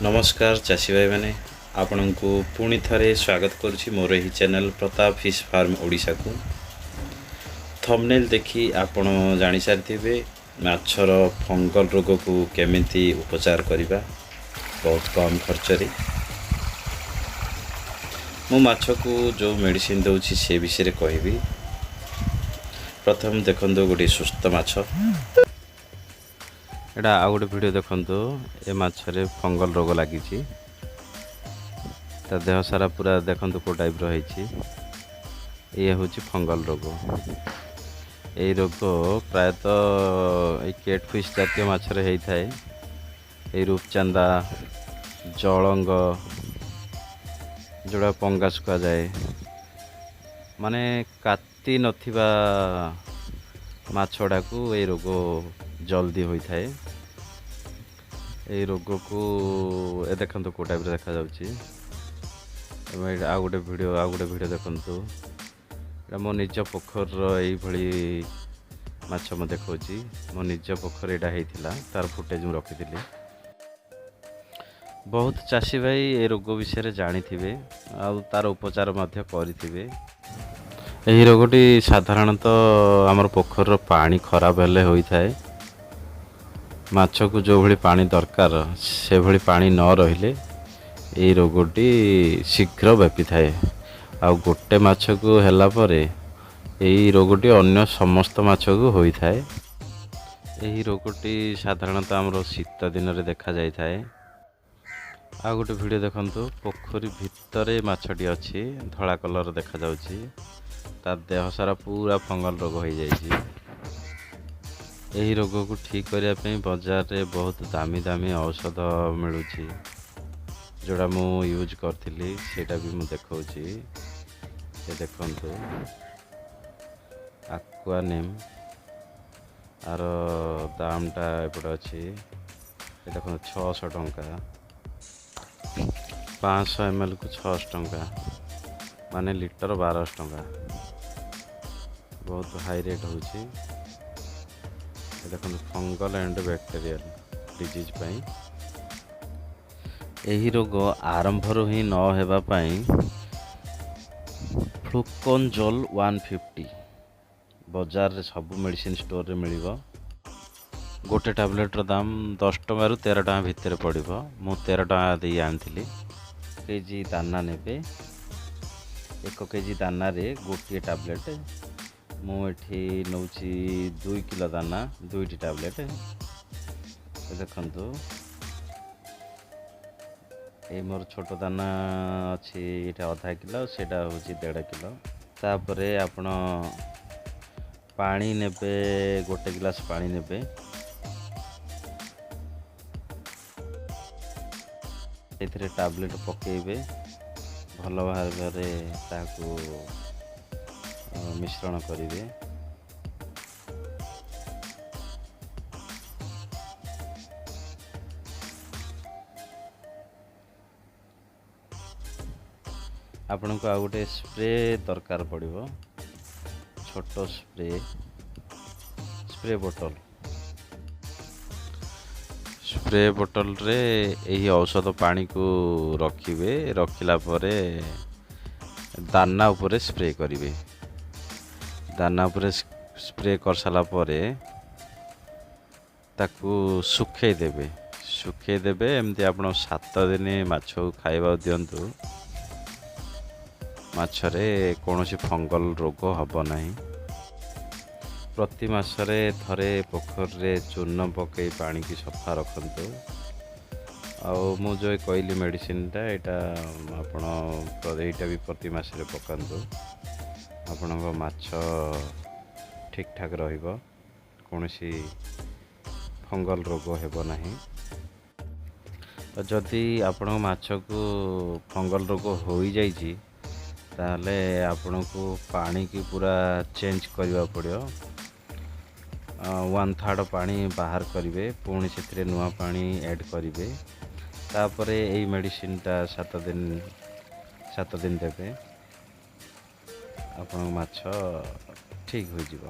नमस्कार चाषी भाई मैंने आपण को पुणी थे स्वागत करुच्ची मोर यही channel Pratap fish farm Odisha को। थंबनेल देखी आपण जानी सारिथिबे माछर फंगल रोग को केमिति उपचार करिबा बहुत कम खर्च रे। मो माछ को जो मेडिसिन दउछि से विषय रे कहबी। प्रथम देखंदो गोटे सुस्थ माछ एटा आ गोटे वीडियो देखंतु ए माछरे फंगल रोग लागिछि ता देह सारा पूरा देखंतु को टाइप रो ହେଇछि। ये होछि फंगल रोग। ए रोग प्रायतः ए कैटफिश जातीय माछरे हेइ थाए। ए रूपचांदा जलंग जोड़ा पंगास का जाए माने काती नथिबा माछड़ा को ए रोग जल्दी होई थाए। ए रोग को ए देखंतु को टाइप रे देखा जाउछि। आ गोटे वीडियो देखंतु एटा मो निज पोखर एई भली माछ म देखौछि। मो निज पोखर एटा हेइथिला तार फुटेज म रखिथिली। बहुत चाषी भाई ए रोग विषय रे जानिथिबे आ तार उपचार मध्य करिथिबे। एही रोगटी साधारणतः आमर पोखर पानी खराब हेले होई थाए। माछ को जो भली पानी दरकार से भली पानी न रहिले ए रोगटी शीघ्र व्यापी थाए। आ गोटे माछ को हेला परे एही रोगटी अन्य समस्त माछ को होई थाए। एही रोगटी साधारणतः आमर शीत दिन रे देखा जाय थाए। आ गोटे वीडियो देखंतु पोखरी भितरे माछटी अछि धला कलर देखा जाउछि। तार देह सारा पूरा फंगल रोग हो जाइछि। एही रोग को ठीक करिया पे बाजार रे बहुत दामी दामी औषध मिलुछि जोड़ा मु यूज करथिली सेटा भी मु देखौछि। ये देखंतु एक्वा नेम आर दामटा एपटे अछि। ये देखंतु 600 टंका 500 ml को 600 टंका माने लीटर 1200 टंका बहुत हाई रेट होछि। देखो फंगल एंड बैक्टेरियल डिजीज पाई एही रोग आरंभ रो ही न हेबा पाई फ्लुकोनजोल 150 बाजार रे सब मेडिसिन स्टोर रे मिलिबो। गोटे टैबलेट रो दाम 10 टंका रु 13 टंका भितर पड़िबो। मु 13 टंका दे आनथिली। केजी दाना नेबे 1 केजी दाना रे गोटे टैबलेट मु एठी नउची 2 किलो दाना 2टी टैबलेट देखंतु। ए मोर छोटो दाना अछि एटा आधा किलो सेटा होची 1.5 किलो। तापरे आपण पानी नेबे गोटे गिलास पानी नेबे एथिरे टैबलेट पकेइबे भल भाबरे ताकू मिश्रण करिवे। आपण को आ गोटे स्प्रे दरकार पड़िबो छोटो स्प्रे बोतल रे एही औषध पानी को रखिबे। रखिला परे दाना उपरे स्प्रे करिवे। दाना उपरे स्प्रे कर साला परे ताकू सुखे देबे एमती आपण 7 दिन माछ खाइबा दियंतु माछरे कोनोसी फंगल रोग हबो नाही। प्रति मासरे थरे पोखर रे चूर्ण पकई पानी की सफा रखंतु। आउ मु जो कहली मेडिसिन टा एटा आपण एटा भी प्रति मासरे पकांतु। आपणको माछ ठीक ठाक रहिबो कोनोसी फंगल रोग हेबो नाही। जदि आपण माछ को फंगल रोग होई जाइछि ताले आपण को पानी की पूरा चेंज करबा पड़ियो। 1/3 पानी बाहर करिवे पुणी से नुआ पानी ऐड करिवे। तापरे एई मेडिसिन टा 7 दिन देबे आपण माछ ठीक हो जिवो।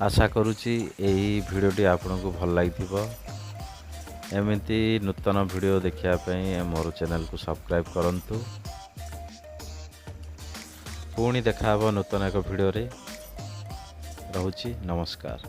आशा करूची एही वीडियोटी आपण को भल लागिथिबो। एमती नूतन वीडियो देखिए मोर चैनल को सब्सक्राइब करंतु। पुणी देखा नूतन एक वीडियो रे। रहुची नमस्कार।